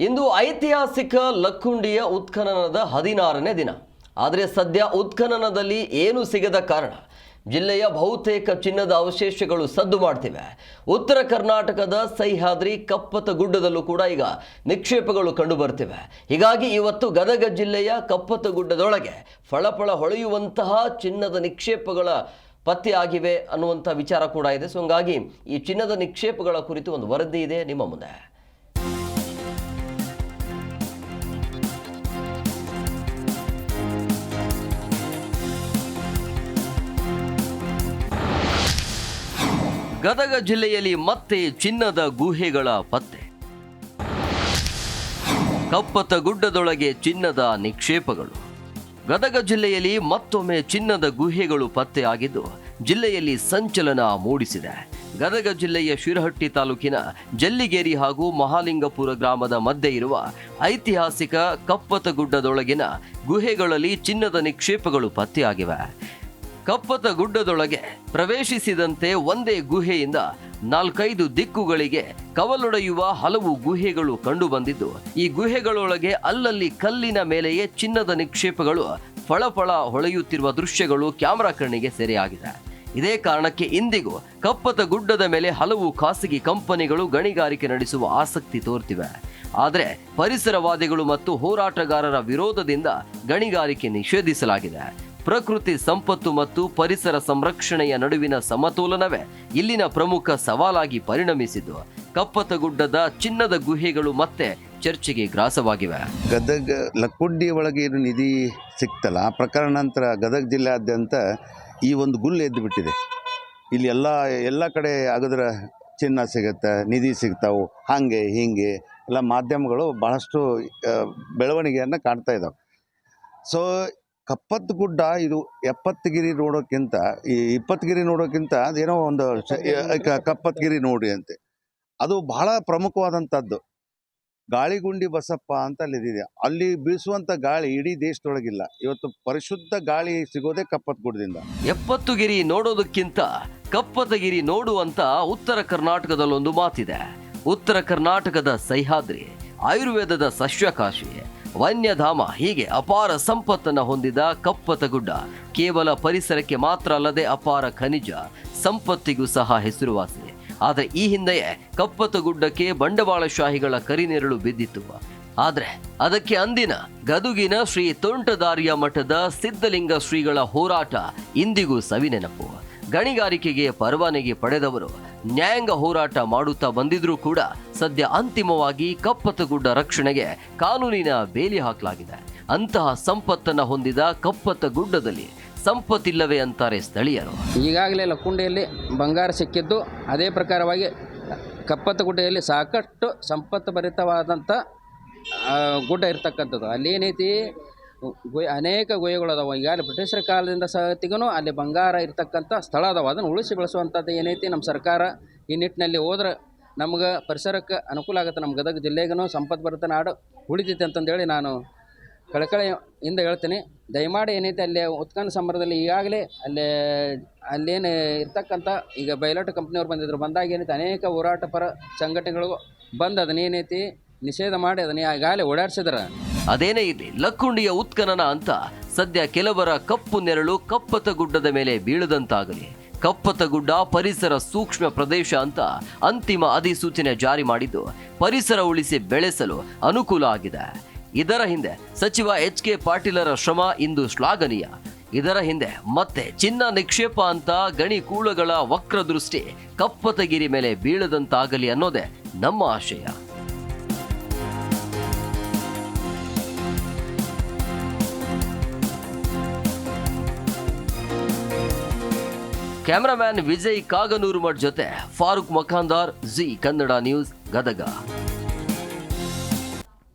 ಇಂದು ಐತಿಹಾಸಿಕ ಲಕ್ಕುಂಡಿಯ ಉತ್ಖನನದ 16ನೇ ದಿನ. ಆದರೆ ಸದ್ಯ ಉತ್ಖನನದಲ್ಲಿ ಏನೂ ಸಿಗದ ಕಾರಣ ಜಿಲ್ಲೆಯ ಬಹುತೇಕ ಚಿನ್ನದ ಅವಶೇಷಗಳು ಸದ್ದು ಮಾಡ್ತಿವೆ. ಉತ್ತರ ಕರ್ನಾಟಕದ ಸಹ್ಯಾದ್ರಿ ಕಪ್ಪತ್ತಗುಡ್ಡದಲ್ಲೂ ಕೂಡ ಈಗ ನಿಕ್ಷೇಪಗಳು ಕಂಡು ಬರ್ತಿವೆ. ಹೀಗಾಗಿ ಇವತ್ತು ಗದಗ ಜಿಲ್ಲೆಯ ಕಪ್ಪತ್ತಗುಡ್ಡದೊಳಗೆ ಫಳಫಳ ಹೊಳೆಯುವಂತಹ ಚಿನ್ನದ ನಿಕ್ಷೇಪಗಳ ಪತ್ತೆಯಾಗಿವೆ ಅನ್ನುವಂಥ ವಿಚಾರ ಕೂಡ ಇದೆ. ಸೊ ಹೀಗಾಗಿ ಈ ಚಿನ್ನದ ನಿಕ್ಷೇಪಗಳ ಕುರಿತು ಒಂದು ವರದಿ ಇದೆ ನಿಮ್ಮ ಮುಂದೆ. ಗದಗ ಜಿಲ್ಲೆಯಲ್ಲಿ ಮತ್ತೆ ಚಿನ್ನದ ಗುಹೆಗಳ ಪತ್ತೆ. ಕಪ್ಪತ್ತಗುಡ್ಡದೊಳಗೆ ಚಿನ್ನದ ನಿಕ್ಷೇಪಗಳು. ಗದಗ ಜಿಲ್ಲೆಯಲ್ಲಿ ಮತ್ತೊಮ್ಮೆ ಚಿನ್ನದ ಗುಹೆಗಳು ಪತ್ತೆಯಾಗಿದ್ದು ಜಿಲ್ಲೆಯಲ್ಲಿ ಸಂಚಲನ ಮೂಡಿಸಿದೆ. ಗದಗ ಜಿಲ್ಲೆಯ ಶಿರಹಟ್ಟಿ ತಾಲೂಕಿನ ಜಲ್ಲಿಗೇರಿ ಹಾಗೂ ಮಹಾಲಿಂಗಪುರ ಗ್ರಾಮದ ಮಧ್ಯೆ ಇರುವ ಐತಿಹಾಸಿಕ ಕಪ್ಪತ್ತಗುಡ್ಡದೊಳಗಿನ ಗುಹೆಗಳಲ್ಲಿ ಚಿನ್ನದ ನಿಕ್ಷೇಪಗಳು ಪತ್ತೆಯಾಗಿವೆ. ಕಪ್ಪತ್ತಗುಡ್ಡದೊಳಗೆ ಪ್ರವೇಶಿಸಿದಂತೆ ಒಂದೇ ಗುಹೆಯಿಂದ 4-5 ದಿಕ್ಕುಗಳಿಗೆ ಕವಲೊಡೆಯುವ ಹಲವು ಗುಹೆಗಳು ಕಂಡುಬಂದಿದ್ದು, ಈ ಗುಹೆಗಳೊಳಗೆ ಅಲ್ಲಲ್ಲಿ ಕಲ್ಲಿನ ಮೇಲೆಯೇ ಚಿನ್ನದ ನಿಕ್ಷೇಪಗಳು ಫಳಫಳ ಹೊಳೆಯುತ್ತಿರುವ ದೃಶ್ಯಗಳು ಕ್ಯಾಮೆರಾ ಕಣ್ಣಿಗೆ ಸೆರೆಯಾಗಿದೆ. ಇದೇ ಕಾರಣಕ್ಕೆ ಇಂದಿಗೂ ಕಪ್ಪತ್ತಗುಡ್ಡದ ಮೇಲೆ ಹಲವು ಖಾಸಗಿ ಕಂಪನಿಗಳು ಗಣಿಗಾರಿಕೆ ನಡೆಸುವ ಆಸಕ್ತಿ ತೋರ್ತಿವೆ. ಆದರೆ ಪರಿಸರವಾದಿಗಳು ಮತ್ತು ಹೋರಾಟಗಾರರ ವಿರೋಧದಿಂದ ಗಣಿಗಾರಿಕೆ ನಿಷೇಧಿಸಲಾಗಿದೆ. ಪ್ರಕೃತಿ ಸಂಪತ್ತು ಮತ್ತು ಪರಿಸರ ಸಂರಕ್ಷಣೆಯ ನಡುವಿನ ಸಮತೋಲನವೇ ಇಲ್ಲಿನ ಪ್ರಮುಖ ಸವಾಲಾಗಿ ಪರಿಣಮಿಸಿದ್ದು ಕಪ್ಪತ್ತಗುಡ್ಡದ ಚಿನ್ನದ ಗುಹೆಗಳು ಮತ್ತೆ ಚರ್ಚೆಗೆ ಗ್ರಾಸವಾಗಿವೆ. ಗದಗ ಲಕ್ಕುಂಡಿ ಒಳಗೆ ಏನು ನಿಧಿ ಸಿಕ್ತಲ್ಲ, ಆ ಪ್ರಕರಣ ನಂತರ ಗದಗ ಜಿಲ್ಲೆಯಾದ್ಯಂತ ಈ ಒಂದು ಗುಲ್ಲು ಎದ್ದು ಬಿಟ್ಟಿದೆ. ಇಲ್ಲಿ ಎಲ್ಲ ಕಡೆ ಅಗದ್ರ ಚಿನ್ನ ಸಿಗುತ್ತೆ, ನಿಧಿ ಸಿಗ್ತಾವೆ, ಹಾಗೆ ಹೀಗೆ ಎಲ್ಲ ಮಾಧ್ಯಮಗಳು ಭಾಳಷ್ಟು ಬೆಳವಣಿಗೆಯನ್ನು ಕಾಣ್ತಾ ಇದ್ದಾವೆ. ಸೊ ಕಪ್ಪತ್ತಗುಡ್ಡ ಇದು 70ಗಿರಿ ನೋಡೋಕ್ಕಿಂತ ಈ 20ಗಿರಿ ನೋಡೋಕ್ಕಿಂತ ಅದೇನೋ ಒಂದು ಕಪ್ಪತ್ತಗಿರಿ ನೋಡಿ ಅಂತೆ, ಅದು ಬಹಳ ಪ್ರಮುಖವಾದಂಥದ್ದು. ಗಾಳಿಗುಂಡಿ ಬಸಪ್ಪ ಅಂತ ಅಲ್ಲಿದೆ. ಅಲ್ಲಿ ಬೀಸುವಂಥ ಗಾಳಿ ಇಡೀ ದೇಶದೊಳಗಿಲ್ಲ. ಇವತ್ತು ಪರಿಶುದ್ಧ ಗಾಳಿ ಸಿಗೋದೇ ಕಪ್ಪತ್ತಗುಡ್ಡದಿಂದ. 70ಗಿರಿ ನೋಡೋದಕ್ಕಿಂತ ಕಪ್ಪತ್ತಗಿರಿ ನೋಡುವಂತ ಉತ್ತರ ಕರ್ನಾಟಕದಲ್ಲೊಂದು ಮಾತಿದೆ. ಉತ್ತರ ಕರ್ನಾಟಕದ ಸಹ್ಯಾದ್ರಿ, ಆಯುರ್ವೇದದ ಸಸ್ಯಕಾಶಿ, ವನ್ಯಧಾಮ ಹೀಗೆ ಅಪಾರ ಸಂಪತ್ತನ್ನು ಹೊಂದಿದ ಕಪ್ಪತ್ತಗುಡ್ಡ ಕೇವಲ ಪರಿಸರಕ್ಕೆ ಮಾತ್ರ ಅಲ್ಲದೆ ಅಪಾರ ಖನಿಜ ಸಂಪತ್ತಿಗೂ ಸಹ ಹೆಸರುವಾಸಿ. ಆದರೆ ಈ ಹಿಂದೆಯೇ ಕಪ್ಪತ್ತಗುಡ್ಡಕ್ಕೆ ಬಂಡವಾಳಶಾಹಿಗಳ ಕರಿನೆರಳು ಬಿದ್ದಿತ್ತು. ಆದರೆ ಅದಕ್ಕೆ ಅಂದಿನ ಗದುಗಿನ ಶ್ರೀ ತೋಂಟದಾರ್ಯ ಮಠದ ಸಿದ್ಧಲಿಂಗ ಶ್ರೀಗಳ ಹೋರಾಟ ಇಂದಿಗೂ ಸವಿನೆನಪು. ಗಣಿಗಾರಿಕೆಗೆ ಪರವಾನಗಿ ಪಡೆದವರು ನ್ಯಾಯಾಂಗ ಹೋರಾಟ ಮಾಡುತ್ತಾ ಬಂದಿದ್ರೂ ಕೂಡ ಸದ್ಯ ಅಂತಿಮವಾಗಿ ಕಪ್ಪತ್ತಗುಡ್ಡ ರಕ್ಷಣೆಗೆ ಕಾನೂನಿನ ಬೇಲಿ ಹಾಕಲಾಗಿದೆ. ಅಂತಹ ಸಂಪತ್ತನ್ನು ಹೊಂದಿದ ಕಪ್ಪತ್ತಗುಡ್ಡದಲ್ಲಿ ಸಂಪತ್ತಿಲ್ಲವೇ ಅಂತಾರೆ ಸ್ಥಳೀಯರು. ಈಗಾಗಲೇ ಲಕ್ಕುಂಡಿಯಲ್ಲಿ ಬಂಗಾರ ಸಿಕ್ಕಿದ್ದು, ಅದೇ ಪ್ರಕಾರವಾಗಿ ಕಪ್ಪತ್ತಗುಡ್ಡೆಯಲ್ಲಿ ಸಾಕಷ್ಟು ಸಂಪತ್ತು ಭರಿತವಾದಂಥ ಗುಡ್ಡ ಇರ್ತಕ್ಕಂಥದ್ದು. ಅಲ್ಲಿ ಏನೈತಿ, ಅನೇಕ ಗುಹೆಗಳು ಅದಾವೆ. ಈಗಾಗಲೇ ಬ್ರಿಟಿಷರ ಕಾಲದಿಂದ ಸಹತಿಗೂ ಅಲ್ಲಿ ಬಂಗಾರ ಇರ್ತಕ್ಕಂಥ ಸ್ಥಳ ಅದಾವೆ. ಅದನ್ನು ಉಳಿಸಿ ಬೆಳೆಸುವಂಥದ್ದು ಏನೈತಿ, ನಮ್ಮ ಸರ್ಕಾರ ಈ ನಿಟ್ಟಿನಲ್ಲಿ ಹೋದ್ರೆ ನಮ್ಗೆ ಪರಿಸರಕ್ಕೆ ಅನುಕೂಲ ಆಗುತ್ತೆ. ನಮ್ಮ ಗದಗ ಜಿಲ್ಲೆಗೂ ಸಂಪತ್ತು ಭರಿತ ನಾಡು ಉಳಿತೈತೆ ಅಂತಂದೇಳಿ ನಾನು ಕಳಕಳಿಯಿಂದ ಹೇಳ್ತೀನಿ. ದಯಮಾಡಿ ಏನೈತೆ ಅಲ್ಲಿ ಉತ್ಖನನ ಸಂಬಂಧದಲ್ಲಿ ಈಗಾಗಲೇ ಅಲ್ಲೇನು ಇರ್ತಕ್ಕಂಥ ಈಗ ಬಯಲಾಟ ಕಂಪ್ನಿಯವ್ರು ಬಂದಿದ್ರು. ಬಂದಾಗ ಏನೈತೆ ಅನೇಕ ಹೋರಾಟ ಪರ ಸಂಘಟನೆಗಳು ಬಂದು ಅದನ್ನೇನೈತಿ ನಿಷೇಧ ಮಾಡಿ ಅದನ್ನ ಈಗಾಗಲೇ ಓಡಾಡಿಸಿದ್ರ. ಅದೇನೇ ಇರಲಿ, ಲಕ್ಕುಂಡಿಯ ಉತ್ಖನನ ಅಂತ ಸದ್ಯ ಕೆಲವರ ಕಪ್ಪು ನೆರಳು ಕಪ್ಪತ್ತಗುಡ್ಡದ ಮೇಲೆ ಬೀಳದಂತಾಗಲಿ. ಕಪ್ಪತ್ತಗುಡ್ಡ ಪರಿಸರ ಸೂಕ್ಷ್ಮ ಪ್ರದೇಶ ಅಂತ ಅಂತಿಮ ಅಧಿಸೂಚನೆ ಜಾರಿ ಮಾಡಿದ್ದು ಪರಿಸರ ಉಳಿಸಿ ಬೆಳೆಸಲು ಅನುಕೂಲ ಆಗಿದೆ. ಇದರ ಹಿಂದೆ ಸಚಿವ HK ಪಾಟೀಲರ ಶ್ರಮ ಇಂದು ಶ್ಲಾಘನೀಯ. ಇದರ ಹಿಂದೆ ಮತ್ತೆ ಚಿನ್ನ ನಿಕ್ಷೇಪ ಅಂತ ಗಣಿ ಕೂಳಗಳ ವಕ್ರದೃಷ್ಟಿ ಕಪ್ಪತ್ತಗಿರಿ ಮೇಲೆ ಬೀಳದಂತಾಗಲಿ ಅನ್ನೋದೇ ನಮ್ಮ ಆಶಯ. ಕ್ಯಾಮರಾಮ್ಯಾನ್ ವಿಜಯ್ ಕಾಗನೂರು ಮಠ್ ಜೊತೆ ಫಾರೂಕ್ ಮಖಾಂದಾರ್, ಜಿ ಕನ್ನಡ ನ್ಯೂಸ್, ಗದಗ.